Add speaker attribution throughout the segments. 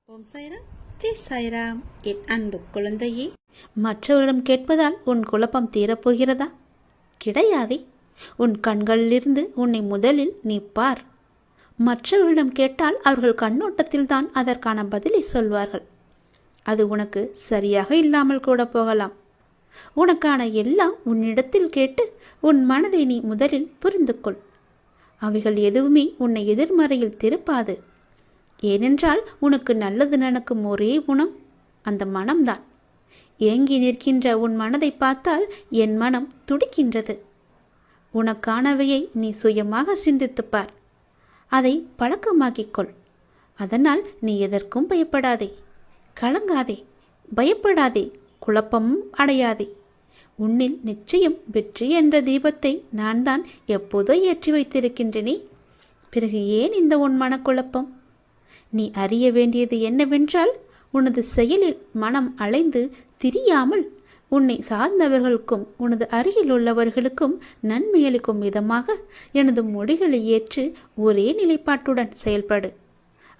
Speaker 1: ஓம் சாய்ராம், ஜெய் சாய்ராம். என் அன்பு குழந்தையே, மற்றவரிடம் கேட்பதால் உன் குழப்பம் தீரப்போகிறதா? கிடையாதே. உன் கண்களிலிருந்து உன்னை முதலில் நீ பார். மற்றவரிடம் கேட்டால் அவர்கள் கண்ணோட்டத்தில்தான் அதற்கான பதிலை சொல்வார்கள். அது உனக்கு சரியாக இல்லாமல் கூட போகலாம். உனக்கான எல்லாம் உன்னிடத்தில் கேட்டு உன் மனதை நீ முதலில் புரிந்து கொள். அவைகள் எதுவுமே உன்னை எதிர்மறையில் திருப்பாது. ஏனென்றால் உனக்கு நல்லது நடக்கும் ஒரே குணம் அந்த மனம்தான். ஏங்கி நிற்கின்ற உன் மனதை பார்த்தால் என் மனம் துடிக்கின்றது. உனக்கானவையை நீ சுயமாக சிந்தித்துப்பார். அதை பழக்கமாக்கிக்கொள். அதனால் நீ எதற்கும் பயப்படாதே, கலங்காதே, பயப்படாதே, குழப்பமும் அடையாதே. உன்னில் நிச்சயம் வெற்றி என்ற தீபத்தை நான் தான் எப்போதோ ஏற்றி வைத்திருக்கின்றேனே. பிறகு ஏன் இந்த உன் மனக்குழப்பம்? நீ அறிய வேண்டியது என்னவென்றால், உனது செயலில் மனம் அலைந்து திரியாமல் உன்னை சார்ந்தவர்களுக்கும் உனது அருகில் உள்ளவர்களுக்கும் நன்மையளிக்கும் விதமாக எனது மொழிகளை ஏற்று ஒரே நிலைப்பாட்டுடன் செயல்படு.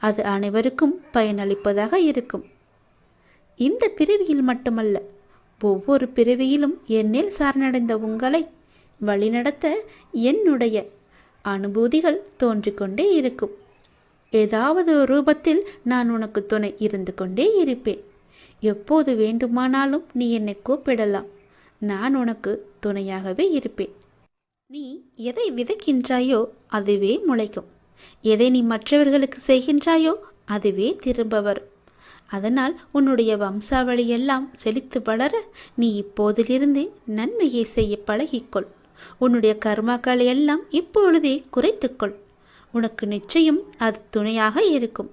Speaker 1: அது அனைவருக்கும் பயனளிப்பதாக இருக்கும். இந்த பிறவியில் மட்டுமல்ல, ஒவ்வொரு பிறவியிலும் என்னில் சார்ந்தடைந்த உங்களை வழிநடத்த என்னுடைய அனுபூதிகள் தோன்றிக்கொண்டே இருக்கும். ஏதாவது ஒரு ரூபத்தில் நான் உனக்கு துணை இருந்து கொண்டே இருப்பேன். எப்போது வேண்டுமானாலும் நீ என்னை கூப்பிடலாம். நான் உனக்கு துணையாகவே இருப்பேன். நீ எதை விதைக்கின்றாயோ அதுவே முளைக்கும். எதை நீ மற்றவர்களுக்கு செய்கின்றாயோ அதுவே திரும்ப வரும். அதனால் உன்னுடைய வம்சாவளியெல்லாம் செழித்து வளர நீ இப்போதிலிருந்தே நன்மையை செய்ய பழகிக்கொள். உன்னுடைய கர்மாக்களை எல்லாம் இப்பொழுதே குறைத்துக்கொள். உனக்கு நிச்சயம் அது துணையாக இருக்கும்.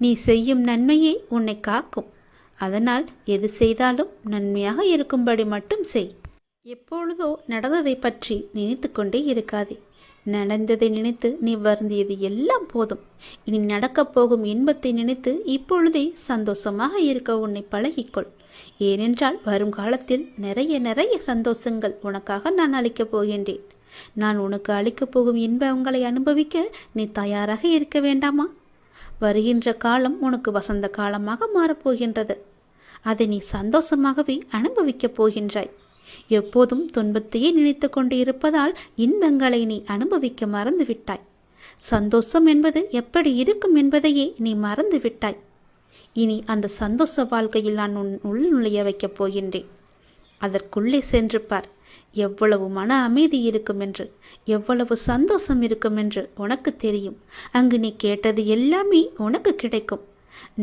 Speaker 1: நீ செய்யும் நன்மையே உன்னை காக்கும். அதனால் எது செய்தாலும் நன்மையாக இருக்கும்படி மட்டும் செய். எப்பொழுதோ நடந்ததை பற்றி நினைத்து கொண்டே இருக்காதே. நடந்ததை நினைத்து நீ வருந்தியது எல்லாம் போதும். இனி நடக்கப் போகும் இன்பத்தை நினைத்து இப்பொழுதே சந்தோஷமாக இருக்க உன்னை பழகிக்கொள். ஏனென்றால் வருங்காலத்தில் நிறைய சந்தோஷங்கள் உனக்காக நான் அளிக்கப் போகின்றேன். நான் உனக்கு அளிக்கப் போகும் இன்பங்களை அனுபவிக்க நீ தயாராக இருக்க வேண்டாமா? வருகின்ற காலம் உனக்கு வசந்த காலமாக மாறப்போகின்றது. அதை நீ சந்தோஷமாகவே அனுபவிக்கப் போகின்றாய். எப்போதும் துன்பத்தையே நினைத்து கொண்டு இருப்பதால் இன்பங்களை நீ அனுபவிக்க மறந்து விட்டாய். சந்தோஷம் என்பது எப்படி இருக்கும் என்பதையே நீ மறந்து விட்டாய். இனி அந்த சந்தோஷ வாழ்க்கையில் நான் உள் நுழைய வைக்கப் போகின்றேன். அதற்குள்ளே சென்று பார். எவ்வளவு மன அமைதி இருக்கும் என்று, எவ்வளவு சந்தோஷம் இருக்கும் என்று உனக்கு தெரியும். அங்கு நீ கேட்டது எல்லாமே உனக்கு கிடைக்கும்.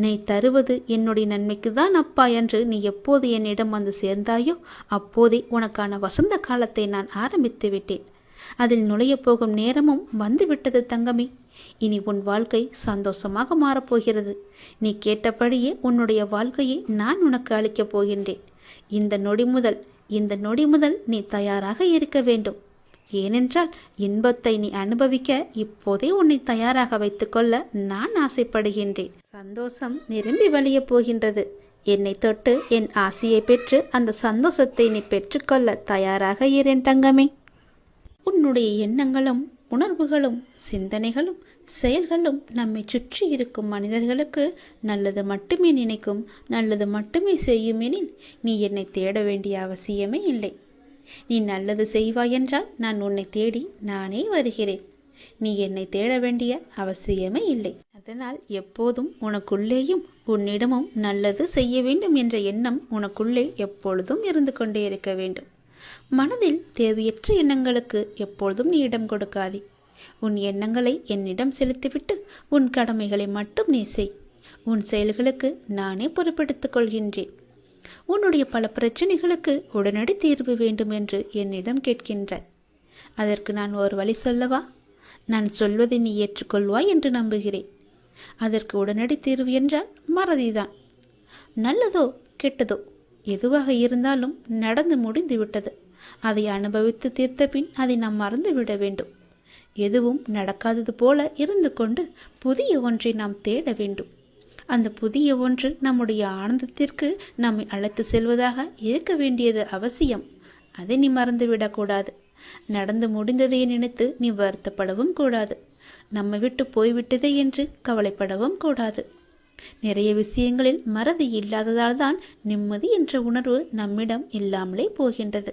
Speaker 1: நீ தருவது என்னுடைய நன்மைக்கு தான் அப்பா என்று நீ எப்போது என்னிடம் வந்து சேர்ந்தாயோ அப்போதே உனக்கான வசந்த காலத்தை நான் ஆரம்பித்து விட்டேன். அதில் நுழைய போகும் நேரமும் வந்துவிட்டது தங்கமே. இனி உன் வாழ்க்கை சந்தோஷமாக மாறப்போகிறது. நீ கேட்டபடியே உன்னுடைய வாழ்க்கையை நான் உனக்கு அளிக்கப் போகின்றேன். இந்த நொடி முதல் நீ தயாராக இருக்க வேண்டும். ஏனென்றால் இன்பத்தை நீ அனுபவிக்க இப்போதே உன்னை தயாராக வைத்துக்கொள்ள நான் ஆசைப்படுகின்றேன். சந்தோஷம் நிரம்பி வழிய போகின்றது. என்னை தொட்டு என் ஆசையை பெற்று அந்த சந்தோஷத்தை நீ பெற்றுக்கொள்ள தயாராக இரேன் தங்கமே. உன்னுடைய எண்ணங்களும் உணர்வுகளும் சிந்தனைகளும் செயல்களும் நம்மை சுற்றி இருக்கும் மனிதர்களுக்கு நல்லது மட்டுமே நினைக்கும், நல்லது மட்டுமே செய்யும் எனில் நீ என்னை தேட வேண்டிய அவசியமே இல்லை. நீ நல்லது செய்வாய் என்றால் நான் உன்னை தேடி நானே வருகிறேன். நீ என்னை தேட வேண்டிய அவசியமே இல்லை. அதனால் எப்போதும் உனக்குள்ளேயும் உன்னிடமும் நல்லது செய்ய வேண்டும் என்ற எண்ணம் உனக்குள்ளே எப்பொழுதும் இருந்து கொண்டே இருக்க வேண்டும். மனதில் தேவையற்ற எண்ணங்களுக்கு எப்பொழுதும் நீ இடம் கொடுக்காதே. உன் எண்ணங்களை என்னிடம் செலுத்திவிட்டு உன் கடமைகளை மட்டும் நீ செய். உன் செயல்களுக்கு நானே பொறுப்பெடுத்துக் கொள்கின்றேன். உன்னுடைய பல பிரச்சனைகளுக்கு உடனடி தீர்வு வேண்டும் என்று என்னிடம் கேட்கின்றாய். அதற்கு நான் ஒரு வழி சொல்லவா? நான் சொல்வதை நீ ஏற்றுக்கொள்வாய் என்று நம்புகிறேன். அதற்கு உடனடி தீர்வு என்றால் மறதிதான். நல்லதோ கெட்டதோ எதுவாக இருந்தாலும் நடந்து முடிந்து விட்டது. அதை அனுபவித்து தீர்த்த பின் அதை நாம் மறந்து விட வேண்டும். எதுவும் நடக்காதது போல இருந்து கொண்டு புதிய ஒன்றை நாம் தேட வேண்டும். அந்த புதிய ஒன்று நம்முடைய ஆனந்தத்திற்கு நம்மை அழைத்து செல்வதாக இருக்க வேண்டியது அவசியம். அதை நீ மறந்துவிடக்கூடாது. நடந்து முடிந்ததை நினைத்து நீ வருத்தப்படவும் கூடாது. நம்மை விட்டு போய்விட்டதே என்று கவலைப்படவும் கூடாது. நிறைய விஷயங்களில் மறதி இல்லாததால் தான் நிம்மதி என்ற உணர்வு நம்மிடம் இல்லாமலே போகின்றது.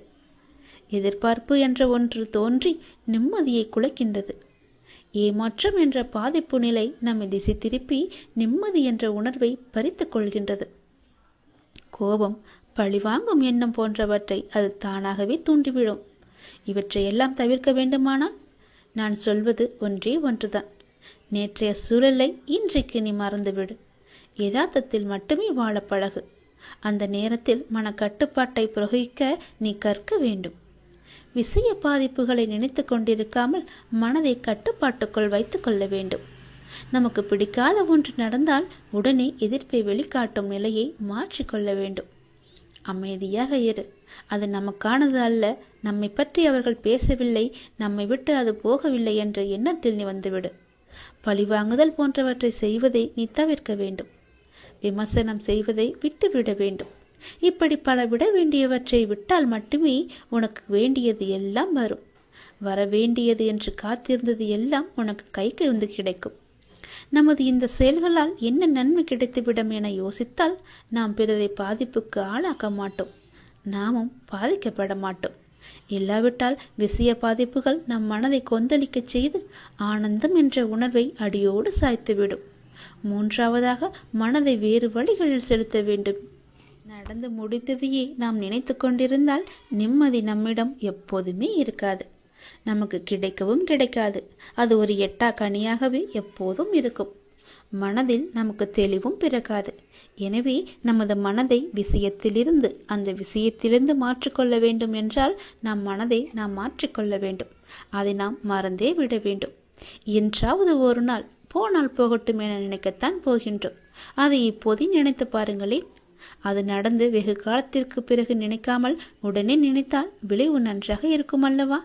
Speaker 1: எதிர்பார்ப்பு என்ற ஒன்று தோன்றி நிம்மதியை குலைக்கின்றது. ஏமாற்றம் என்ற பாதிப்பு நிலை நம்மை திசை திருப்பி நிம்மதி என்ற உணர்வை பறித்து கொள்கின்றது. கோபம், பழிவாங்கும் எண்ணம் போன்றவற்றை அது தானாகவே தூண்டிவிடும். இவற்றையெல்லாம் தவிர்க்க வேண்டுமானால் நான் சொல்வது ஒன்றே ஒன்றுதான். நேற்றைய சூழலை இன்றைக்கு நீ மறந்துவிடு. யதார்த்தத்தில் மட்டுமே வாழ பழகு. அந்த நேரத்தில் மனக்கட்டுப்பாட்டை பிரயோகிக்க நீ கற்க வேண்டும். விஷய பாதிப்புகளை நினைத்து கொண்டிருக்காமல் மனதை கட்டுப்பாட்டுக்குள் வைத்து கொள்ள வேண்டும். நமக்கு பிடிக்காத ஒன்று நடந்தால் உடனே எதிர்ப்பை வெளிக்காட்டும் நிலையை மாற்றிக்கொள்ள வேண்டும். அமைதியாக இரு. அது நமக்கானது அல்ல, நம்மை பற்றி அவர்கள் பேசவில்லை, நம்மை விட்டு அது போகவில்லை என்ற எண்ணத்தில் நீ வந்துவிடு. பழிவாங்குதல் போன்றவற்றை செய்வதை நீ தவிர்க்க வேண்டும். விமர்சனம் செய்வதை விட்டுவிட வேண்டும். இப்படி பல விட வேண்டியவற்றை விட்டால் மட்டுமே உனக்கு வேண்டியது எல்லாம் வரும். வர வேண்டியது என்று காத்திருந்தது எல்லாம் உனக்கு கைக்கு வந்து கிடைக்கும். நமது இந்த செயல்களால் என்ன நன்மை கிடைத்துவிடும் என யோசித்தால் நாம் பிறரை பாதிப்புக்கு ஆளாக்க மாட்டோம், நாமும் பாதிக்கப்பட மாட்டோம். இல்லாவிட்டால் விஷய பாதிப்புகள் நம் மனதை கொந்தளிக்க செய்து ஆனந்தம் என்ற உணர்வை அடியோடு சாய்த்துவிடும். மூன்றாவதாக மனதை வேறு வழிகளில் செலுத்த வேண்டும். நடந்து முடித்ததையே நாம் நினைத்து கொண்டிருந்தால் நிம்மதி நம்மிடம் எப்போதுமே இருக்காது. நமக்கு கிடைக்கவும் கிடைக்காது. அது ஒரு எட்டா கனியாகவே எப்போதும் இருக்கும். மனதில் நமக்கு தெளிவும் பிறக்காது. எனவே நமது மனதை விஷயத்திலிருந்து அந்த விஷயத்திலிருந்து மாற்றிக்கொள்ள வேண்டும் என்றால் நம் மனதை நாம் மாற்றிக்கொள்ள வேண்டும். அதை நாம் மறந்தே விட வேண்டும். என்றாவது ஒரு நாள் போனால் போகட்டும் என நினைக்கத்தான் போகின்றோம். அதை இப்போதே நினைத்து பாருங்களேன். அது நடந்து வெகு காலத்திற்கு பிறகு நினைக்காமல் உடனே நினைத்தால் விளைவு நன்றாக இருக்கும் அல்லவா?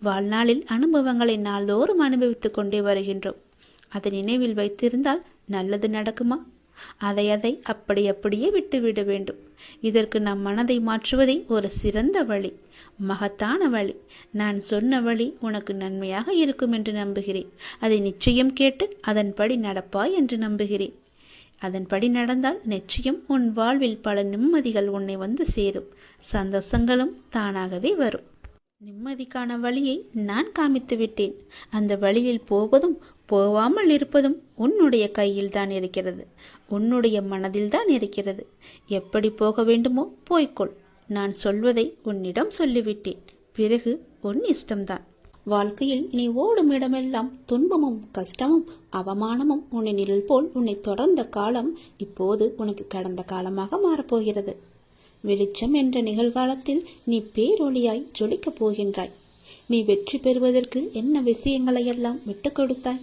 Speaker 1: வாழ்நாளில் அனுபவங்களை நாள்தோறும் அனுபவித்துக் கொண்டே வருகின்றோம். அதை நினைவில் வைத்திருந்தால் நல்லது நடக்குமா? அதை அப்படியே விட்டுவிட வேண்டும். இதற்கு நம் மனதை மாற்றுவதே ஒரு சிறந்த வழி, மகத்தான வழி. நான் சொன்ன வழி உனக்கு நன்மையாக இருக்கும் என்று நம்புகிறேன். அதை நிச்சயம் கேட்டு அதன்படி நடப்பாய் என்று நம்புகிறேன். அதன்படி நடந்தால் நிச்சயம் உன் வாழ்வில் பல நிம்மதிகள் உன்னை வந்து சேரும். சந்தோஷங்களும் தானாகவே வரும். நிம்மதிக்கான வழியை நான் காமித்து விட்டேன். அந்த வழியில் போவதும் போவாமல் இருப்பதும் உன்னுடைய கையில் தான் இருக்கிறது, உன்னுடைய மனதில் தான் இருக்கிறது. எப்படி போக வேண்டுமோ போய்க்கொள். நான் சொல்வதை உன்னிடம் சொல்லிவிட்டேன். பிறகு உன் இஷ்டம்தான். வாழ்க்கையில் நீ ஓடும் இடமெல்லாம் துன்பமும் கஷ்டமும் அவமானமும் உன்னை நிழல் போல் உன்னை தொடர்ந்த காலம் இப்போது உனக்கு கடந்த காலமாக மாறப்போகிறது. வெளிச்சம் என்ற நிகழ்காலத்தில் நீ பேரொளியாய் ஜொலிக்கப் போகின்றாய். நீ வெற்றி பெறுவதற்கு என்ன விஷயங்களையெல்லாம் விட்டு கொடுத்தாய்?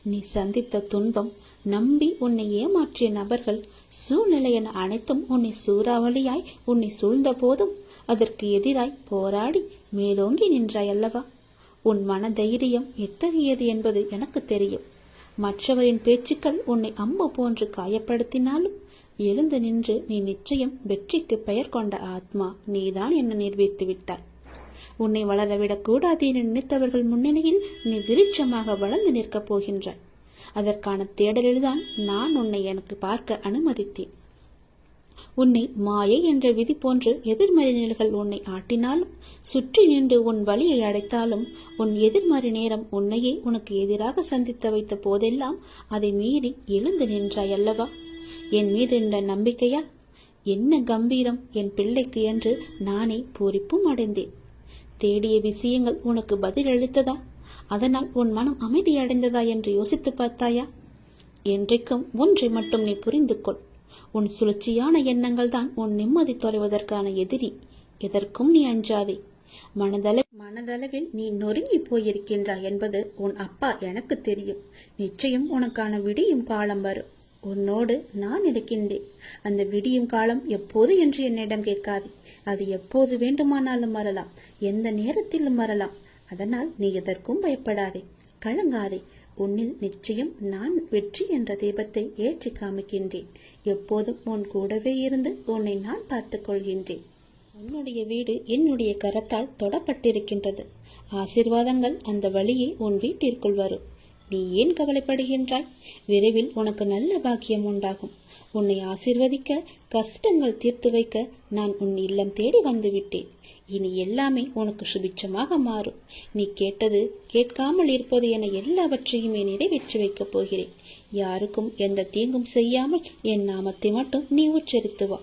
Speaker 1: நீ சந்தித்த துன்பம், நம்பி உன்னை ஏமாற்றிய நபர்கள், சூழ்நிலை என அனைத்தும் உன்னை சூறாவளியாய் உன்னை சூழ்ந்த போதும் அதற்கு எதிராய் போராடி மேலோங்கி நின்றாய் அல்லவா? உன் மன தைரியம் எத்தகையது என்பது எனக்கு தெரியும். மற்றவரின் பேச்சுக்கள் உன்னை அம்பு போன்று காயப்படுத்தினாலும் எழுந்து நின்று நீ நிச்சயம் வெற்றிக்கு பெயர் கொண்ட ஆத்மா நீதான் என நிரூபித்து விட்டாய். உன்னை வளரவிடக்கூடாது என நினைத்தவர்கள் முன்னிலையில் நீ விருட்சமாக வளர்ந்து நிற்கப் போகின்றாய். அதற்கான தேடலில்தான் நான் உன்னை எனக்கு பார்க்க அனுமதித்தேன். உன்னை மாயை என்ற விதி போன்று எதிர்மறை நிலைகள் உன்னை ஆட்டினாலும், சுற்றி நின்று உன் வழியை அடைத்தாலும், உன் எதிர்மறை நேரம் உன்னையே உனக்கு எதிராக சந்தித்து வைத்த போதெல்லாம் அதை மீறி எழுந்து நின்றாய் அல்லவா? என் மீது இந்த நம்பிக்கையால் என்ன கம்பீரம் என் பிள்ளைக்கு என்று நானே பூரிப்பும் அடைந்தேன். தேடிய விஷயங்கள் உனக்கு பதில் அளித்ததா? அதனால் உன் மனம் அமைதி அடைந்ததா என்று யோசித்து பார்த்தாயா? என்றைக்கும் ஒன்றை மட்டும் நீ புரிந்து கொள். உன் சுழற்சியான எண்ணங்கள் தான் உன் நிம்மதி தொலைவதற்கான எதிரி. எதற்கும் நீ அஞ்சாதே. மனதளவில் நீ நொறுங்கி போயிருக்கின்றாய் என்பது உன் அப்பா எனக்கு தெரியும். நிச்சயம் உனக்கான விடியும் காலம் வரும். உன்னோடு நான் இருக்கின்றேன். அந்த விடியும் காலம் எப்போது என்று என்னிடம் கேட்காதே. அது எப்போது வேண்டுமானாலும் வரலாம், எந்த நேரத்திலும் வரலாம். அதனால் நீ எதற்கும் பயப்படாதே, கலங்காதே. உன்னில் நிச்சயம் நான் வெற்றி என்ற தீபத்தை ஏற்றி காமிக்கின்றேன். எப்போதும் உன் கூடவே இருந்து உன்னை நான் பார்த்து கொள்கின்றேன். உன்னுடைய வீடு என்னுடைய கரத்தால் தொடப்பட்டிருக்கின்றது. ஆசீர்வாதங்கள் அந்த வழியே உன் வீட்டிற்குள் வரும். நீ ஏன் கவலைப்படுகின்றாய்? விரைவில் உனக்கு நல்ல பாக்கியம் உண்டாகும். உன்னை ஆசீர்வதிக்க, கஷ்டங்கள் தீர்த்து வைக்க நான் உன் இல்லம் தேடி வந்து விட்டேன். இனி எல்லாமே உனக்கு சுபிட்சமாக மாறும். நீ கேட்டது கேட்காமல் இருப்பது என எல்லாவற்றையுமே நிறைவேற்றி வைக்கப் போகிறேன். யாருக்கும் எந்த தீங்கும் செய்யாமல் என் நாமத்தை மட்டும் நீ உச்சரித்து வா.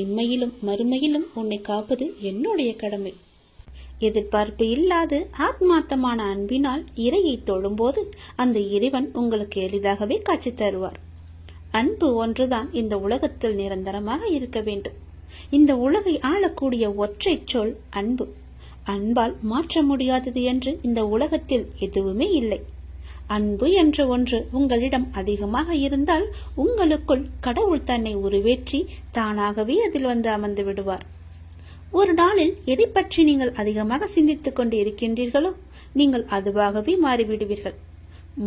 Speaker 1: இம்மையிலும் மறுமையிலும் உன்னை காப்பது என்னுடைய கடமை. எதிர்பார்ப்பு இல்லாது ஆத்மார்த்தமான அன்பினால் இறையை தொழும்போது அந்த இறைவன் உங்களுக்கு எளிதாகவே காட்சி தருவார். அன்பு ஒன்றுதான் இந்த உலகத்தில் நிரந்தரமாக இருக்க வேண்டும். இந்த உலகை ஆளக்கூடிய ஒற்றை சொல் அன்பு. அன்பால் மாற்ற முடியாதது என்று இந்த உலகத்தில் எதுவுமே இல்லை. அன்பு என்ற ஒன்று உங்களிடம் அதிகமாக இருந்தால் உங்களுக்குள் கடவுள் தன்னை உருவேற்றி தானாகவே அதில் வந்து அமர்ந்து விடுவார். ஒரு நாளில் எதை பற்றி நீங்கள் அதிகமாக சிந்தித்துக் கொண்டு இருக்கின்றீர்களோ நீங்கள் அதுவாகவே மாறிவிடுவீர்கள்.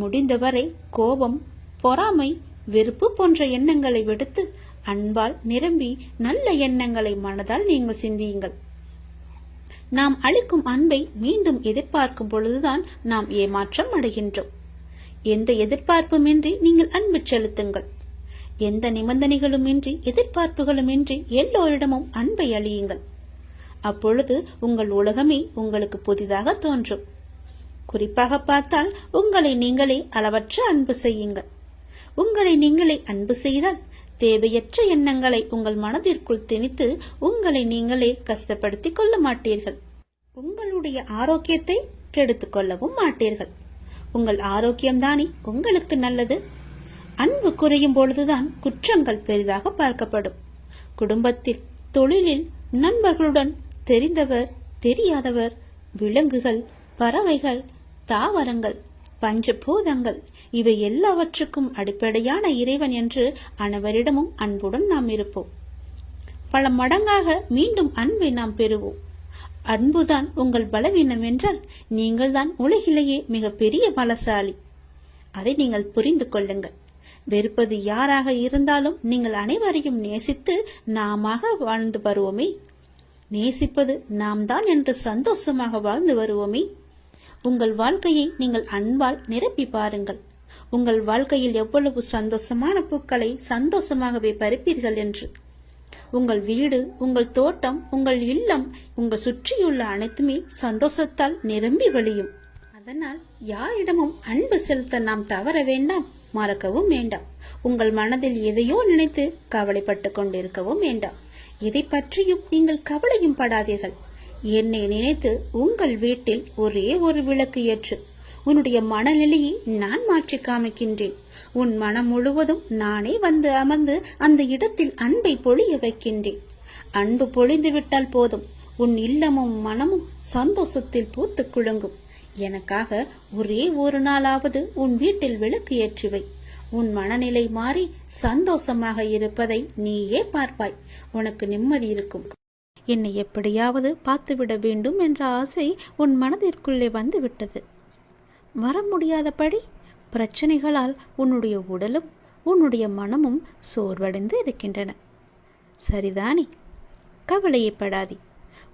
Speaker 1: முடிந்தவரை கோபம், பொறாமை, வெறுப்பு போன்ற எண்ணங்களை விடுத்து அன்பால் நிரம்பி நல்ல எண்ணங்களை மனதால் நீங்கள் சிந்தியுங்கள். நாம் அளிக்கும் அன்பை மீண்டும் எதிர்பார்க்கும் பொழுதுதான் நாம் ஏமாற்றம் அடைகின்றோம். எந்த எதிர்பார்ப்புமின்றி நீங்கள் அன்பு செலுத்துங்கள். எந்த நிபந்தனைகளுமின்றி, எதிர்பார்ப்புகளுமின்றி எல்லோரிடமும் அன்பை அளியுங்கள். அப்பொழுது உங்கள் உலகமே உங்களுக்கு புதிதாக தோன்றும். குறிப்பாக பார்த்தால் உங்களை நீங்களே அளவற்ற அன்பு செய்யுங்கள். உங்களை நீங்களே அன்பு செய்தால் தேவையற்ற எண்ணங்களை உங்கள் மனதிற்குள் திணித்து உங்களை நீங்களே கஷ்டப்படுத்திக் கொள்ள மாட்டீர்கள். உங்களுடைய ஆரோக்கியத்தை கெடுத்துக் கொள்ளவும் மாட்டீர்கள். உங்கள் ஆரோக்கியம்தானே உங்களுக்கு நல்லது. அன்பு குறையும் பொழுதுதான் குற்றங்கள் பெரிதாக பார்க்கப்படும். குடும்பத்தில், தொழிலில், நண்பர்களுடன், தெரிந்தவர், தெரியாதவர், விலங்குகள், பறவைகள், தாவரங்கள், பஞ்சபூதங்கள் இவை எல்லாவற்றுக்கும் அடிப்படையான இறைவன் என்று அனைவரிடமும் அன்புடன் நாம் இருப்போம். பல மடங்காக மீண்டும் அன்பை நாம் பெறுவோம். அன்புதான் உங்கள் பலவீனம் என்றால் நீங்கள் தான் உலகிலேயே மிக பெரிய பலசாலி. அதை நீங்கள் புரிந்து கொள்ளுங்கள். வெறுப்பது யாராக இருந்தாலும் நீங்கள் அனைவரையும் நேசித்து நாம வாழ்ந்து வருவோமே. நேசிப்பது நாம் தான் என்று சந்தோஷமாக வாழ்ந்து வருவோமே. உங்கள் வாழ்க்கையை நீங்கள் அன்பால் நிரப்பி பாருங்கள். உங்கள் வாழ்க்கையில் எவ்வளவு சந்தோஷமான பூக்களை சந்தோஷமாகவே பறிப்பீர்கள் என்று. உங்கள் வீடு, உங்கள் தோட்டம், உங்கள் இல்லம், உங்கள் சுற்றியுள்ள அனைத்துமே சந்தோஷத்தால் நிரம்பி வழியும். அதனால் யாரிடமும் அன்பு செலுத்த நாம் தவற வேண்டாம், மறக்கவும் வேண்டாம். உங்கள் மனதில் எதையோ நினைத்து கவலைப்பட்டு கொண்டிருக்கவும் வேண்டாம். இதை பற்றியும் நீங்கள் கவலையும் படாதீர்கள். என்னை நினைத்து உங்கள் வீட்டில் ஒரே ஒரு விளக்கு ஏற்று. உன்னுடைய மனநிலையை நான் மாற்றி காமிக்கின்றேன். உன் மனம் முழுவதும் நானே வந்து அமர்ந்து அந்த இடத்தில் அன்பை பொழிய வைக்கின்றேன். அன்பு பொழிந்து விட்டால் போதும், உன் இல்லமும் மனமும் சந்தோஷத்தில் பூத்து குலுங்கும். எனக்காக ஒரே ஒரு நாளாவது உன் வீட்டில் விளக்கு ஏற்றுவை. உன் மனநிலை மாறி சந்தோஷமாக இருப்பதை நீயே பார்ப்பாய். உனக்கு நிம்மதி இருக்கும். என்னை எப்படியாவது பார்த்துவிட வேண்டும் என்ற ஆசை உன் மனதிற்குள்ளே வந்து விட்டது. வர முடியாதபடி பிரச்சனைகளால் உன்னுடைய உடலும் உன்னுடைய மனமும் சோர்வடைந்து இருக்கின்றன. சரிதானே? கவலையப்படாதே.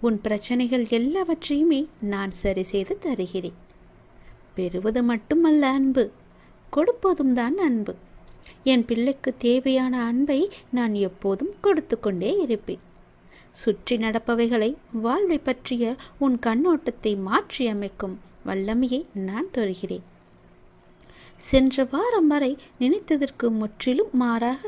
Speaker 1: உன் பிரச்சனைகள் எல்லாவற்றையுமே நான் சரி செய்து தருகிறேன். பெறுவது மட்டுமல்ல அன்பு, கொடுப்பதும் தான் அன்பு. என் பிள்ளைக்கு தேவையான அன்பை நான் எப்போதும் கொடுத்து கொண்டே இருப்பேன். சுற்றி நடப்பவைகளை, வாழ்வை பற்றிய உன் கண்ணோட்டத்தை மாற்றி அமைக்கும் வல்லமையை நான் தருகிறேன். சென்ற வாரம் வரை நினைத்ததற்கு முற்றிலும் மாறாக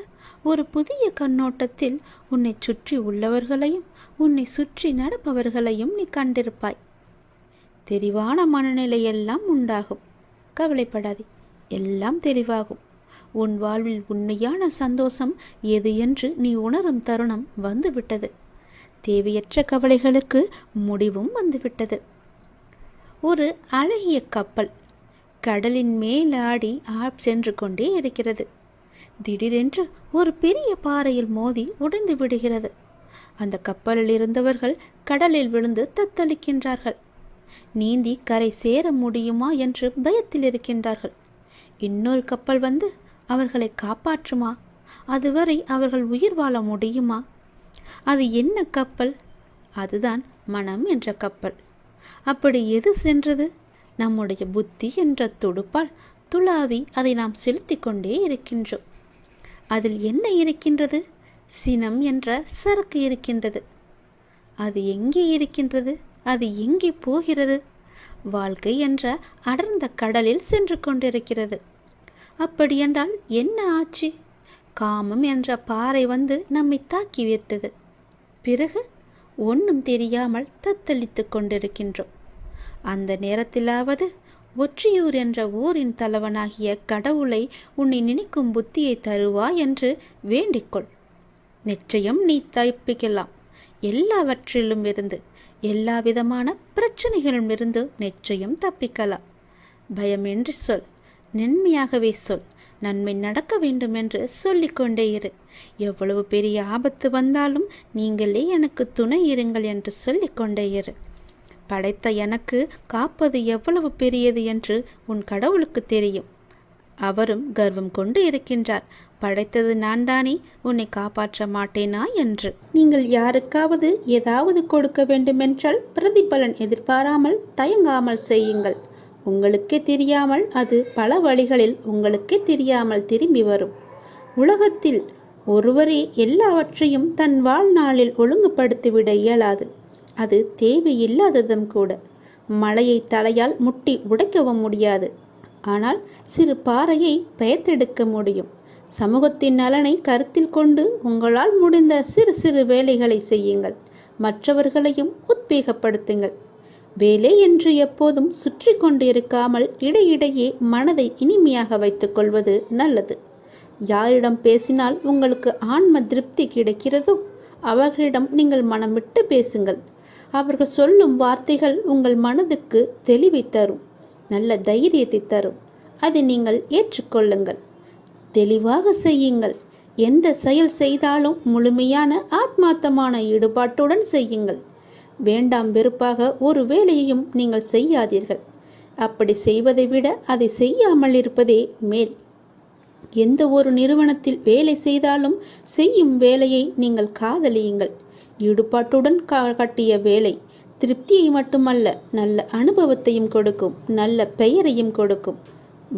Speaker 1: ஒரு புதிய கண்ணோட்டத்தில் உன்னை சுற்றி உள்ளவர்களையும் உன்னை சுற்றி நடப்பவர்களையும் நீ கண்டிருப்பாய். தெளிவான மனநிலையெல்லாம் உண்டாகும். கவலைப்படாதே, எல்லாம் தெளிவாகும். உன் வாழ்வில் உண்மையான சந்தோஷம் எது என்று நீ உணரும் தருணம் வந்துவிட்டது. தேவையற்ற கவலைகளுக்கு முடிவும் வந்துவிட்டது. ஒரு அழகிய கப்பல் கடலின் மேலாடி சென்று கொண்டே இருக்கிறது. திடீரென்று ஒரு பெரிய பாறையில் மோதி உடைந்து விடுகிறது. அந்த கப்பலில் இருந்தவர்கள் கடலில் விழுந்து தத்தளிக்கின்றார்கள். நீந்தி கரை சேர முடியுமா என்று பயத்தில் இருக்கின்றார்கள். இன்னொரு கப்பல் வந்து அவர்களை காப்பாற்றுமா? அதுவரை அவர்கள் உயிர் வாழ முடியுமா? அது என்ன கப்பல்? அதுதான் மனம் என்ற கப்பல். அப்படி எது சென்றது? நம்முடைய புத்தி என்ற துடுப்பால் துளாவி அதை நாம் செலுத்தி கொண்டே இருக்கின்றோம். அதில் என்ன இருக்கின்றது? சினம் என்ற சரக்கு இருக்கின்றது. அது எங்கே இருக்கின்றது? அது எங்கே போகிறது? வாழ்க்கை என்ற அடர்ந்த கடலில் சென்று கொண்டிருக்கிறது. அப்படியென்றால் என்ன ஆச்சு? காமம் என்ற பாறை வந்து நம்மை தாக்கி வைத்தது. பிறகு ஒன்றும் தெரியாமல் தத்தளித்து கொண்டிருக்கின்றோம். அந்த நேரத்திலாவது ஒற்றியூர் என்ற ஊரின் தலைவனாகிய கடவுளை உன்னை நினைக்கும் புத்தியை தருவா என்று வேண்டிக்கொள். நிச்சயம் நீ தப்பிக்கலாம். எல்லாவற்றிலும் இருந்து, எல்லா விதமான பிரச்சனைகளிலும் இருந்து நிச்சயம் தப்பிக்கலாம். பயமின்றி சொல், நன்மையாகவே சொல். நன்மை நடக்க வேண்டும் என்று சொல்லிக்கொண்டே இரு. எவ்வளவு பெரிய ஆபத்து வந்தாலும் நீங்களே எனக்கு துணை இருங்கள் என்று சொல்லிக்கொண்டே இரு. படைத்த எனக்கு காப்பது எவ்வளவு பெரியது என்று உன் கடவுளுக்கு தெரியும். அவரும் கர்வம் கொண்டு இருக்கின்றார். படைத்தது நான் தானே, உன்னை காப்பாற்ற மாட்டேனா என்று. நீங்கள் யாருக்காவது ஏதாவது கொடுக்க வேண்டுமென்றால் பிரதிபலன் எதிர்பாராமல் தயங்காமல் செய்யுங்கள். உங்களுக்கே தெரியாமல் அது பல வழிகளில் உங்களுக்கே தெரியாமல் திரும்பி வரும். உலகத்தில் ஒருவரே எல்லாவற்றையும் தன் வாழ்நாளில் ஒழுங்குபடுத்திவிட இயலாது. அது தேவையில்லாததும் கூட. மலையை தலையால் முட்டி உடைக்கவும் முடியாது. ஆனால் சிறு பாறையை பெயர்த்தெடுக்க முடியும். சமூகத்தின் நலனை கருத்தில் கொண்டு உங்களால் முடிந்த சிறு சிறு வேலைகளை செய்யுங்கள். மற்றவர்களையும் உத்வேகப்படுத்துங்கள். வேலை என்று எப்போதும் சுற்றி கொண்டு இருக்காமல் இடையிடையே மனதை இனிமையாக வைத்துக் கொள்வது நல்லது. யாரிடம் பேசினால் உங்களுக்கு ஆன்ம திருப்தி கிடைக்கிறதோ அவர்களிடம் நீங்கள் மனம் விட்டு பேசுங்கள். அவர்கள் சொல்லும் வார்த்தைகள் உங்கள் மனதுக்கு தெளிவை தரும், நல்ல தைரியத்தை தரும். அதை நீங்கள் ஏற்றுக்கொள்ளுங்கள். தெளிவாக செய்யுங்கள். எந்த செயல் செய்தாலும் முழுமையான ஆத்மார்த்தமான ஈடுபாட்டுடன் செய்யுங்கள். வேண்டாம் வெறுப்பாக ஒரு வேலையையும் நீங்கள் செய்யாதீர்கள். அப்படி செய்வதை விட அதை செய்யாமல் இருப்பதே மேல். எந்த ஒரு நிறுவனத்தில் வேலை செய்தாலும் செய்யும் வேலையை நீங்கள் காதலியுங்கள். ஈடுபாட்டுடன் கட்டிய வேலை திருப்தியை மட்டுமல்ல, நல்ல அனுபவத்தையும் கொடுக்கும், நல்ல பெயரையும் கொடுக்கும்.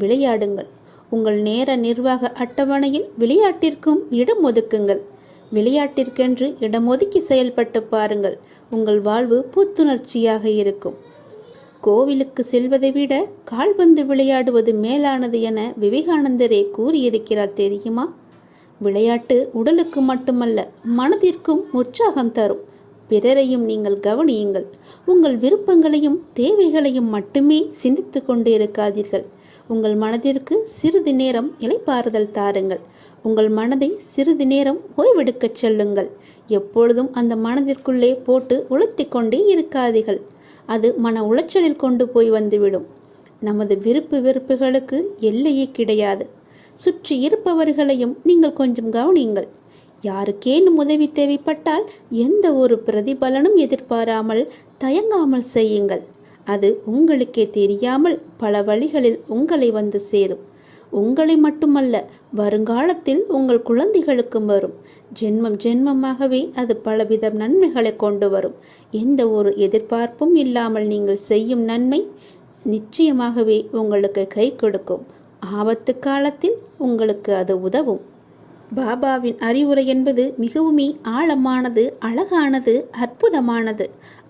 Speaker 1: விளையாடுங்கள். உங்கள் நேர நிர்வாக அட்டவணையில் விளையாட்டிற்கும் இடம் ஒதுக்குங்கள். விளையாட்டிற்கென்று இடம் ஒதுக்கி செயல்பட்டு பாருங்கள். உங்கள் வாழ்வு புத்துணர்ச்சியாக இருக்கும். கோவிலுக்கு செல்வதை விட கால்பந்து விளையாடுவது மேலானது என விவேகானந்தரே கூறியிருக்கிறார் தெரியுமா? விளையாட்டு உடலுக்கு மட்டுமல்ல, மனதிற்கும் உற்சாகம் தரும். பிறரையும் நீங்கள் கவனியுங்கள். உங்கள் விருப்பங்களையும் தேவைகளையும் மட்டுமே சிந்தித்து கொண்டு இருக்காதீர்கள். உங்கள் மனதிற்கு சிறிது நேரம் இளைப்பாறுதல் தாருங்கள். உங்கள் மனதை சிறிது நேரம் ஓய்வெடுக்கச் செல்லுங்கள். எப்பொழுதும் அந்த மனதிற்குள்ளே போட்டு உலர்த்தி கொண்டே இருக்காதீர்கள். அது மன உளைச்சலில் கொண்டு போய் வந்துவிடும். நமது விருப்பு வெறுப்புகளுக்கு எல்லையே கிடையாது. சுற்றி இருப்பவர்களையும் நீங்கள் கொஞ்சம் கவனியுங்கள். யாருக்கேனும் உதவி தேவைப்பட்டால் எந்த ஒரு பிரதிபலனும் எதிர்பாராமல் தயங்காமல் செய்யுங்கள். அது உங்களுக்கே தெரியாமல் பல வழிகளில் உங்களை வந்து சேரும். உங்களை மட்டுமல்ல, வருங்காலத்தில் உங்கள் குழந்தைகளுக்கும் வரும். ஜென்மம் ஜென்மமாகவே அது பலவித நன்மைகளை கொண்டு வரும். எந்த ஒரு எதிர்பார்ப்பும் இல்லாமல் நீங்கள் செய்யும் நன்மை நிச்சயமாகவே உங்களுக்கு கை கொடுக்கும். ஆபத்து காலத்தில் உங்களுக்கு அது உதவும். பாபாவின் அறிவுரை என்பது மிகவுமே ஆழமானது, அழகானது, அற்புதமானது.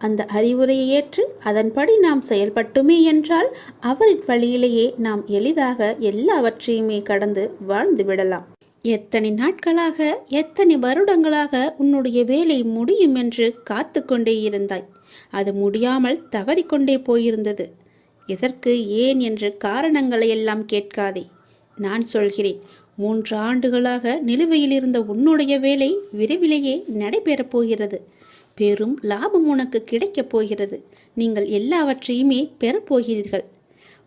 Speaker 1: அந்த அறிவுரையை ஏற்று அதன்படி நாம் செயல்பட்டுமே என்றால் அவரின் வழியிலேயே நாம் எளிதாக எல்லாவற்றையுமே கடந்து வாழ்ந்து விடலாம். எத்தனை நாட்களாக, எத்தனை வருடங்களாக உன்னுடைய வேலை முடியும் என்று காத்து கொண்டே இருந்தாய். அது முடியாமல் தவறிக்கொண்டே போயிருந்தது. எதற்கு, ஏன் என்று காரணங்களை எல்லாம் கேட்காதே. நான் சொல்கிறேன், 3 ஆண்டுகளாக நிலுவையில் இருந்த உன்னுடைய வேலை விரைவிலேயே நடைபெறப் போகிறது. பெரும் லாபம் உனக்கு கிடைக்கப் போகிறது. நீங்கள் எல்லாவற்றையுமே பெறப்போகிறீர்கள்.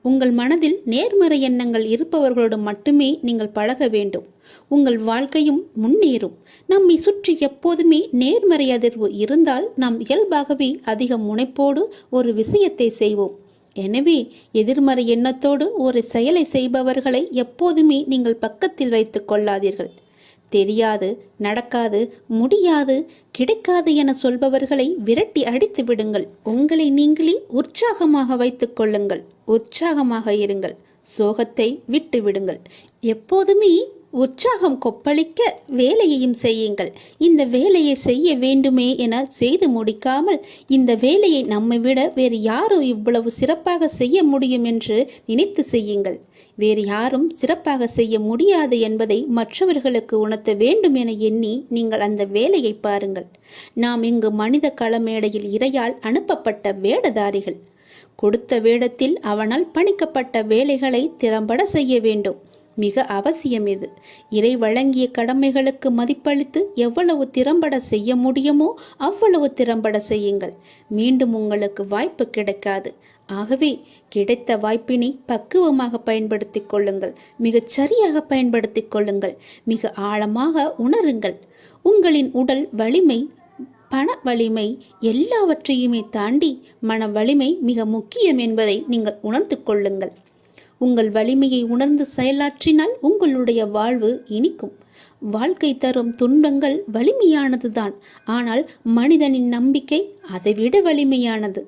Speaker 1: உங்கள் மனதில் நேர்மறை எண்ணங்கள் இருப்பவர்களோடு மட்டுமே நீங்கள் பழக வேண்டும். உங்கள் வாழ்க்கையும் முன்னேறும். நம்மை சுற்றி எப்போதுமே நேர்மறை அதிர்வு இருந்தால் நாம் இயல்பாகவே அதிக முனைப்போடு ஒரு விஷயத்தை செய்வோம். எனவே எதிர்மறை எண்ணத்தோடு ஒரு செயலை செய்பவர்களை எப்போதுமே நீங்கள் பக்கத்தில் வைத்துக் கொள்ளாதீர்கள். தெரியாது, நடக்காது, முடியாது, கிடைக்காது என சொல்பவர்களை விரட்டி அடித்து விடுங்கள். உங்களை நீங்களே உற்சாகமாக வைத்துக் கொள்ளுங்கள். உற்சாகமாக இருங்கள். சோகத்தை விட்டு விடுங்கள். எப்போதுமே உற்சாகம் கொப்பளிக்க வேலையையும் செய்யுங்கள். இந்த வேலையை செய்ய வேண்டுமே என செய்து முடிக்காமல், இந்த வேலையை நம்மை விட வேறு யாரும் இவ்வளவு சிறப்பாக செய்ய முடியும் என்று நினைத்து செய்யுங்கள். வேறு யாரும் சிறப்பாக செய்ய முடியாது என்பதை மற்றவர்களுக்கு உணர்த்த வேண்டும் என எண்ணி நீங்கள் அந்த வேலையை பாருங்கள். நாம் இங்கு மனித களமேடையில் இறையால் அனுப்பப்பட்ட வேடதாரிகள். கொடுத்த வேடத்தில் அவனால் பணிக்கப்பட்ட வேலைகளை திறம்பட செய்ய வேண்டும். மிக அவசியம் இது. இறை வழங்கிய கடமைகளுக்கு மதிப்பளித்து எவ்வளவு திறம்பட செய்ய முடியுமோ அவ்வளவு திறம்பட செய்யுங்கள். மீண்டும் உங்களுக்கு வாய்ப்பு கிடைக்காது. ஆகவே கிடைத்த வாய்ப்பினை பக்குவமாக பயன்படுத்திக் கொள்ளுங்கள். மிகச் சரியாக பயன்படுத்திக் கொள்ளுங்கள். மிக ஆழமாக உணருங்கள். உங்களின் உடல் வலிமை, பண வலிமை எல்லாவற்றையுமே தாண்டி மன வலிமை மிக முக்கியம் என்பதை நீங்கள் உணர்ந்து கொள்ளுங்கள். உங்கள் வலிமையை உணர்ந்து செயலாற்றினால் உங்களுடைய வாழ்வு இனிக்கும். வாழ்க்கை தரும் துன்பங்கள் வலிமையானதுதான். ஆனால் மனிதனின் நம்பிக்கை அதைவிட வலிமையானது.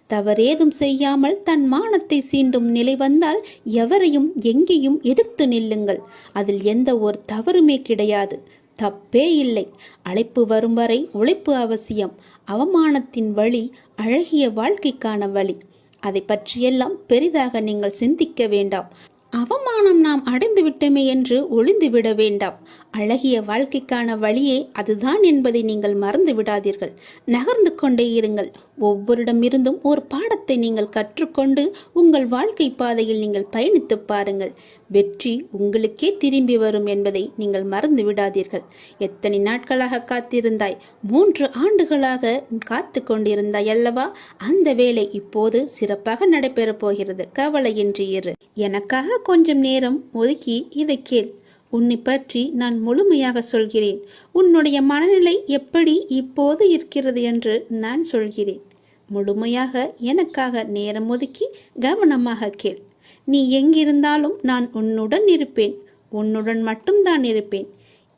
Speaker 1: தவறேதும் செய்யாமல் தன் மானத்தை சீண்டும் நிலை வந்தால் எவரையும் எங்கேயும் எதிர்த்து நில்லுங்கள். அதில் எந்த ஒரு தவறுமே கிடையாது. தப்பே இல்லை. அழைப்பு வரும் வரை உழைப்பு அவசியம். அவமானத்தின் வழி அழகிய வாழ்க்கைக்கான வழி. அதை பற்றியெல்லாம் பெரிதாக நீங்கள் சிந்திக்க வேண்டாம். அவமானம் நாம் அடைந்து விட்டோமே என்று ஒளிந்து விட வேண்டாம். அழகிய வாழ்க்கைக்கான வழியே அதுதான் என்பதை நீங்கள் மறந்து விடாதீர்கள். நகர்ந்து கொண்டே இருங்கள். ஒவ்வொருடமிருந்தும் ஒரு பாடத்தை நீங்கள் கற்றுக்கொண்டு உங்கள் வாழ்க்கை பாதையில் நீங்கள் பயணித்து பாருங்கள். வெற்றி உங்களுக்கே திரும்பி வரும் என்பதை நீங்கள் மறந்து விடாதீர்கள். எத்தனை நாட்களாக காத்திருந்தாய்? 3 ஆண்டுகளாக காத்து கொண்டிருந்தாய் அல்லவா? அந்த வேலை இப்போது சிறப்பாக நடைபெறப் போகிறது. கவலையின்றி இரு. எனக்காக கொஞ்சம் நேரம் ஒதுக்கி இதை கேள். உன்னை பற்றி நான் முழுமையாக சொல்கிறேன். உன்னுடைய மனநிலை எப்படி இப்போது இருக்கிறது என்று நான் சொல்கிறேன். முழுமையாக எனக்காக நேரம் ஒதுக்கி கவனமாக கேள். நீ எங்கிருந்தாலும் நான் உன்னுடன் இருப்பேன். உன்னுடன் மட்டும்தான் இருப்பேன்.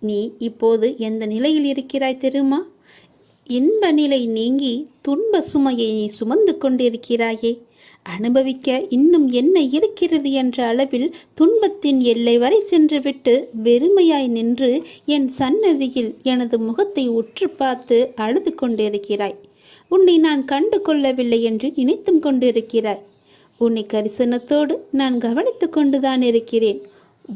Speaker 1: நீ இப்போது எந்த நிலையில் இருக்கிறாய் தெரியுமா? இன்ப நிலை நீங்கி துன்ப சுமையை நீ சுமந்து கொண்டிருக்கிறாயே. அனுபவிக்க இன்னும் என்ன இருக்கிறது என்ற அளவில் துன்பத்தின் எல்லை வரை சென்றுவிட்டு வெறுமையாய் நின்று என் சன்னதியில் எனது முகத்தை உற்று பார்த்து அழுது கொண்டிருக்கிறாய். உன்னை நான் கண்டு கொள்ளவில்லை என்று நினைத்தும் கொண்டிருக்கிறாய். உன்னை கரிசனத்தோடு நான் கவனித்து கொண்டுதான் இருக்கிறேன்.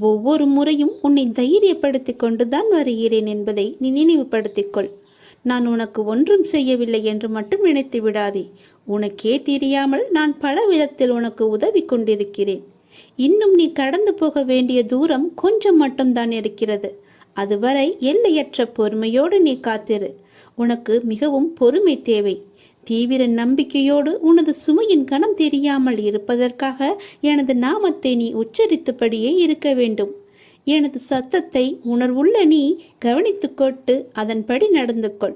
Speaker 1: ஒவ்வொரு முறையும் உன்னை தைரியப்படுத்தி கொண்டுதான் வருகிறேன் என்பதை நீ நினைவுபடுத்திக்கொள். நான் உனக்கு ஒன்றும் செய்யவில்லை என்று மட்டும் நினைத்து விடாதே. உனக்கே தெரியாமல் நான் பல விதத்தில் உனக்கு உதவி கொண்டிருக்கிறேன். இன்னும் நீ கடந்து போக வேண்டிய தூரம் கொஞ்சம் மட்டும்தான் இருக்கிறது. அதுவரை எல்லையற்ற பொறுமையோடு நீ காத்திரு. உனக்கு மிகவும் பொறுமை தேவை. தீவிர நம்பிக்கையோடு உனது சுமையின் கணம் தெரியாமல் இருப்பதற்காக எனது நாமத்தை நீ உச்சரித்தபடியே இருக்க வேண்டும். எனது சத்தத்தை உணர்வுள்ள நீ கவனித்து கொண்டு அதன்படி நடந்து கொள்.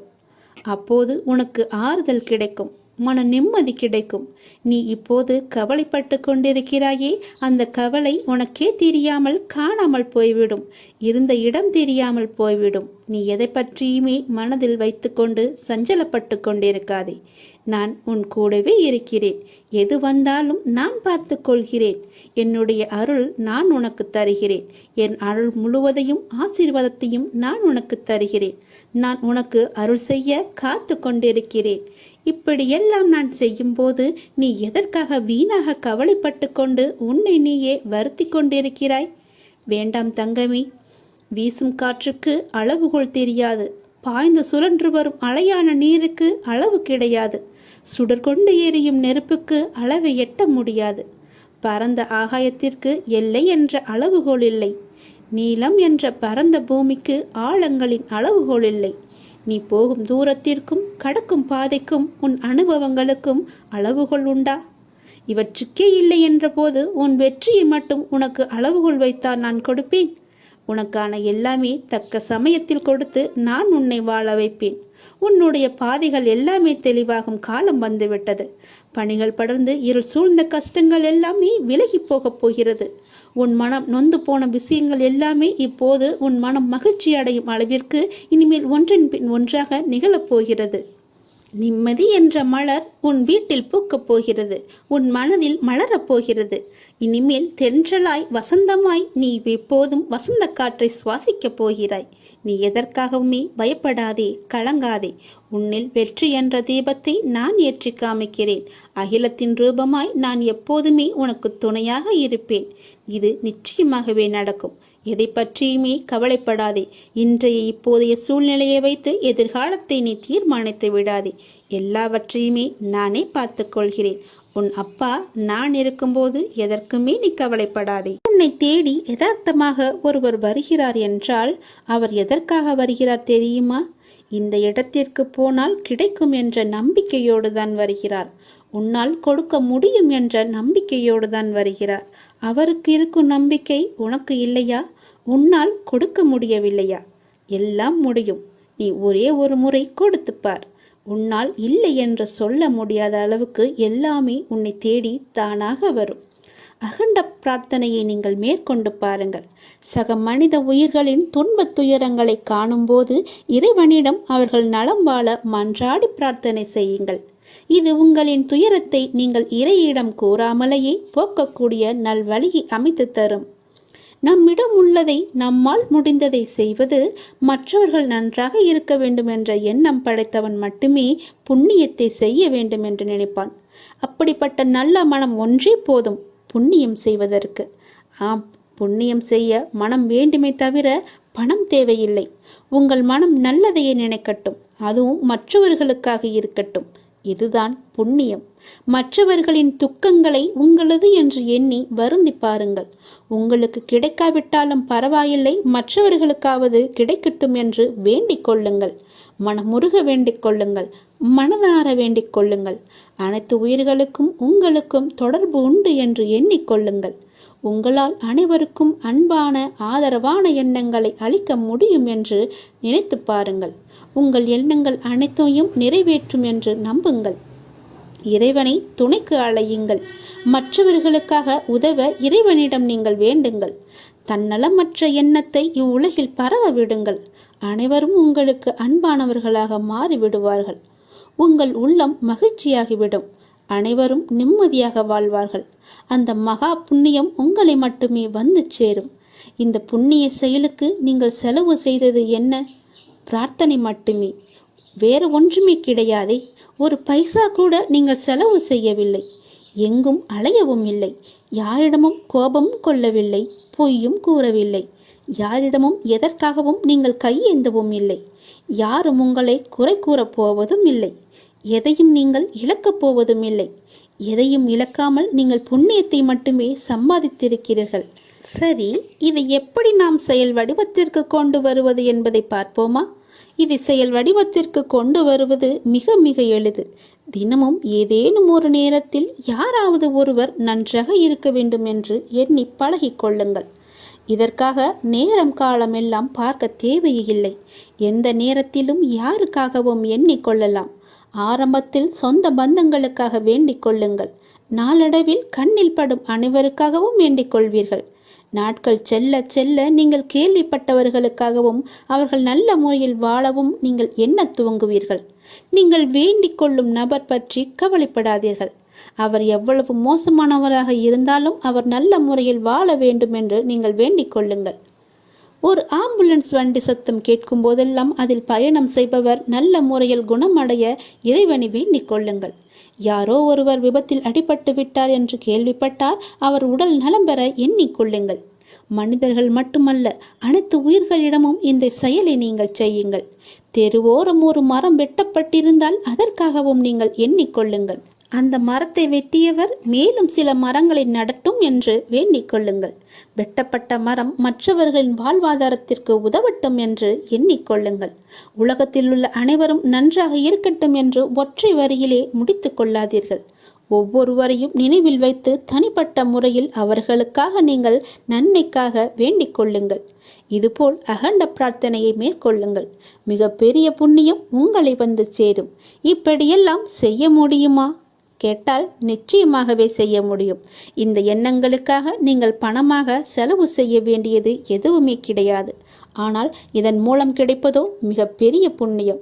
Speaker 1: அப்போது உனக்கு ஆறுதல் கிடைக்கும், மன நிம்மதி கிடைக்கும். நீ இப்போது கவலைப்பட்டு கொண்டிருக்கிறாயே, அந்த கவலை உனக்கே தெரியாமல் காணாமல் போய்விடும். இருந்த இடம் தெரியாமல் போய்விடும். நீ எதை பற்றியுமே மனதில் வைத்துக்கொண்டு சஞ்சலப்பட்டு கொண்டிருக்காதே. நான் உன் கூடவே இருக்கிறேன். எது வந்தாலும் நான் பார்த்து கொள்கிறேன். என்னுடைய அருள் நான் உனக்கு தருகிறேன். என் அருள் முழுவதையும் ஆசீர்வாதத்தையும் நான் உனக்கு தருகிறேன். நான் உனக்கு அருள் செய்ய காத்து கொண்டிருக்கிறேன். இப்படியெல்லாம் நான் செய்யும்போது நீ எதற்காக வீணாக கவலைப்பட்டு கொண்டு உன்னை நீயே வருத்தி கொண்டிருக்கிறாய்? வேண்டாம் தங்கமே. வீசும் காற்றுக்கு அளவுகோல் தெரியாது. பாய்ந்து சுழன்று வரும் அலையான நீருக்கு அளவு கிடையாது. சுடர் கொண்டு எரியும் நெருப்புக்கு அளவை எட்ட முடியாது. பரந்த ஆகாயத்திற்கு எல்லை என்ற அளவுகோல் இல்லை. நீளம் என்ற பரந்த பூமிக்கு ஆழங்களின் அளவுகோல் இல்லை. நீ போகும் தூரத்திற்கும் கடக்கும் பாதைக்கும் உன் அனுபவங்களுக்கும் அளவுகோல் உண்டா? இவற்றுக்கே இல்லை என்ற போது உன் வெற்றியை மட்டும் உனக்கு அளவுகோல் வைத்தால் நான் கொடுப்பேன். உனக்கான எல்லாமே தக்க சமயத்தில் கொடுத்து நான் உன்னை வாழ வைப்பேன். உன்னுடைய பாதைகள் எல்லாமே தெளிவாகும் காலம் வந்துவிட்டது. பணிகள் படர்ந்து இருள் சூழ்ந்த கஷ்டங்கள் எல்லாமே விலகி போகப் போகிறது. உன் மனம் நொந்து போன விஷயங்கள் எல்லாமே இப்போது உன் மனம் மகிழ்ச்சி அடையும் அளவிற்கு இனிமேல் ஒன்றின் பின் ஒன்றாக நிகழப்போகிறது. நிம்மதி என்ற மலர் உன் வீட்டில் பூக்கப் போகிறது, உன் மனதில் மலரப் போகிறது. இனிமேல் தென்றலாய் வசந்தமாய் நீ எப்போதும் வசந்த காற்றை சுவாசிக்கப் போகிறாய். நீ எதற்காகவுமே பயப்படாதே, கலங்காதே. உன்னில் வெற்றி என்ற தீபத்தை நான் ஏற்றி காமிக்கிறேன். அகிலத்தின் ரூபமாய் நான் எப்போதுமே உனக்கு துணையாக இருப்பேன். இது நிச்சயமாகவே நடக்கும். எதை பற்றியுமே கவலைப்படாதே. இன்றைய இப்போதைய சூழ்நிலையை வைத்து எதிர்காலத்தை நீ தீர்மானித்து விடாதே. எல்லாவற்றையுமே நானே பார்த்து கொள்கிறேன். உன் அப்பா நான் இருக்கும்போது எதற்குமே நீ கவலைப்படாதே. உன்னை தேடி யதார்த்தமாக ஒருவர் வருகிறார் என்றால் அவர் எதற்காக வருகிறார் தெரியுமா? இந்த இடத்திற்கு போனால் கிடைக்கும் என்ற நம்பிக்கையோடு தான் வருகிறார். உன்னால் கொடுக்க முடியும் என்ற நம்பிக்கையோடு தான் வருகிறார். அவருக்கு இருக்கும் நம்பிக்கை உனக்கு இல்லையா? உன்னால் கொடுக்க முடியவில்லையா? எல்லாம் முடியும். நீ ஒரே ஒரு முறை கொடுத்துப்பார். உன்னால் இல்லை என்று சொல்ல முடியாத அளவுக்கு எல்லாமே உன்னை தேடி தானாக வரும். அகண்ட பிரார்த்தனையை நீங்கள் மேற்கொண்டு பாருங்கள். சக மனித உயிர்களின் துன்பத் துயரங்களை காணும்போது இறைவனிடம் அவர்கள் நலம் வாழ மன்றாடி பிரார்த்தனை செய்யுங்கள். இது உங்களின் துயரத்தை நீங்கள் இறையிடம் கூறாமலேயே போக்கக்கூடிய நல்வழியை அமைத்து தரும். நம்மிடம் உள்ளதை நம்மால் முடிந்ததை செய்வது, மற்றவர்கள் நன்றாக இருக்க வேண்டும் என்ற எண்ணம் படைத்தவன் மட்டுமே புண்ணியத்தை செய்ய வேண்டும் என்று நினைப்பான். அப்படிப்பட்ட நல்ல மனம் ஒன்றே போதும் புண்ணியம் செய்வதற்கு. ஆம், புண்ணியம் செய்ய மனம் வேண்டுமே தவிர பணம் தேவையில்லை. உங்கள் மனம் நல்லதையே நினைக்கட்டும், அதுவும் மற்றவர்களுக்காக இருக்கட்டும். இதுதான் புண்ணியம். மற்றவர்களின் துக்கங்களை உங்களது என்று எண்ணி வருந்தி பாருங்கள். உங்களுக்கு கிடைக்காவிட்டாலும் பரவாயில்லை, மற்றவர்களுக்காவது கிடைக்கட்டும் என்று வேண்டிக் கொள்ளுங்கள். மனமுருக வேண்டிக் கொள்ளுங்கள், மனதார வேண்டிக் கொள்ளுங்கள். அனைத்து உயிர்களுக்கும் உங்களுக்கும் தொடர்பு உண்டு என்று எண்ணிக்கொள்ளுங்கள். உங்களால் அனைவருக்கும் அன்பான ஆதரவான எண்ணங்களை அளிக்க முடியும் என்று நினைத்து பாருங்கள். உங்கள் எண்ணங்கள் அனைத்தையும் நிறைவேற்றும் என்று நம்புங்கள். இறைவனை துணைக்கு அழையுங்கள். மற்றவர்களுக்காக உதவ இறைவனிடம் நீங்கள் வேண்டுங்கள். தன்னலமற்ற எண்ணத்தை இவ்வுலகில் பரவ விடுங்கள். அனைவரும் உங்களுக்கு அன்பானவர்களாக மாறிவிடுவார்கள். உங்கள் உள்ளம் மகிழ்ச்சியாகிவிடும். அனைவரும் நிம்மதியாக வாழ்வார்கள். அந்த மகா புண்ணியம் உங்களை மட்டுமே வந்து சேரும். இந்த புண்ணிய செயலுக்கு நீங்கள் செலவு செய்தது என்ன? பிரார்த்தனை மட்டுமே, வேறு ஒன்றுமே கிடையாதே. ஒரு பைசா கூட நீங்கள் செலவு செய்யவில்லை. எங்கும் அலையவும் இல்லை. யாரிடமும் கோபமும் கொள்ளவில்லை, பொய்யும் கூறவில்லை. யாரிடமும் எதற்காகவும் நீங்கள் கையேந்தவும் இல்லை. யாரும் உங்களை குறை கூறப் போவதும் இல்லை. எதையும் நீங்கள் இழக்கப் போவதும் இல்லை. எதையும் இழக்காமல் நீங்கள் புண்ணியத்தை மட்டுமே சம்பாதித்திருக்கிறீர்கள். சரி, இதை எப்படி நாம் செயல் வடிவத்திற்கு கொண்டு வருவது என்பதை பார்ப்போமா? இதை செயல் வடிவத்திற்கு கொண்டு வருவது மிக மிக எளிது. தினமும் ஏதேனும் ஒரு நேரத்தில் யாராவது ஒருவர் நன்றாக இருக்க வேண்டும் என்று எண்ணி பழகிக்கொள்ளுங்கள். இதற்காக நேரம் காலம் எல்லாம் பார்க்க தேவையில்லை. எந்த நேரத்திலும் யாருக்காகவும் எண்ணிக்கொள்ளலாம். ஆரம்பத்தில் சொந்த பந்தங்களுக்காக வேண்டிக் கொள்ளுங்கள். நாளடைவில் கண்ணில் படும் அனைவருக்காகவும் வேண்டிக் கொள்வீர்கள். நாட்கள் செல்ல செல்ல நீங்கள் கேள்விப்பட்டவர்களுக்காகவும் அவர்கள் நல்ல முறையில் வாழவும் நீங்கள் எண்ண துவங்குவீர்கள். நீங்கள் வேண்டிக் கொள்ளும் நபர் பற்றி கவலைப்படாதீர்கள். அவர் எவ்வளவு மோசமானவராக இருந்தாலும் அவர் நல்ல முறையில் வாழ வேண்டும் என்று நீங்கள் வேண்டிக் கொள்ளுங்கள். ஒரு ஆம்புலன்ஸ் வண்டி சத்தம் கேட்கும் போதெல்லாம் அதில் பயணம் செய்பவர் நல்ல முறையில் குணமடைய இறைவனை வேண்டிக் கொள்ளுங்கள். யாரோ ஒருவர் விபத்தில் அடிபட்டு விட்டார் என்று கேள்விப்பட்டால் அவர் உடல் நலம் பெற எண்ணிக்கொள்ளுங்கள். மனிதர்கள் மட்டுமல்ல, அனைத்து உயிர்களிடமும் இந்த செயலை நீங்கள் செய்யுங்கள். தெருவோரம் ஒரு மரம் வெட்டப்பட்டிருந்தால் அதற்காகவும் நீங்கள் எண்ணிக்கொள்ளுங்கள். அந்த மரத்தை வெட்டியவர் மேலும் சில மரங்களை நடட்டும் என்று வேண்டிக் கொள்ளுங்கள். வெட்டப்பட்ட மரம் மற்றவர்களின் வாழ்வாதாரத்திற்கு உதவட்டும் என்று எண்ணிக்கொள்ளுங்கள். உலகத்தில் உள்ள அனைவரும் நன்றாக இருக்கட்டும் என்று ஒற்றை வரியிலே முடித்து கொள்ளாதீர்கள். ஒவ்வொருவரையும் நினைவில் வைத்து தனிப்பட்ட முறையில் அவர்களுக்காக நீங்கள் நன்மைக்காக வேண்டிக் கொள்ளுங்கள். இதுபோல் அகண்ட பிரார்த்தனையை மேற்கொள்ளுங்கள். மிக பெரிய புண்ணியம் உங்களை வந்து சேரும். இப்படியெல்லாம் செய்ய முடியுமா கேட்டால் நிச்சயமாகவே செய்ய முடியும். இந்த எண்ணங்களுக்காக நீங்கள் பணமாக செலவு செய்ய வேண்டியது எதுவுமே கிடையாது. ஆனால் இதன் மூலம் கிடைப்பதோ மிக பெரிய புண்ணியம்.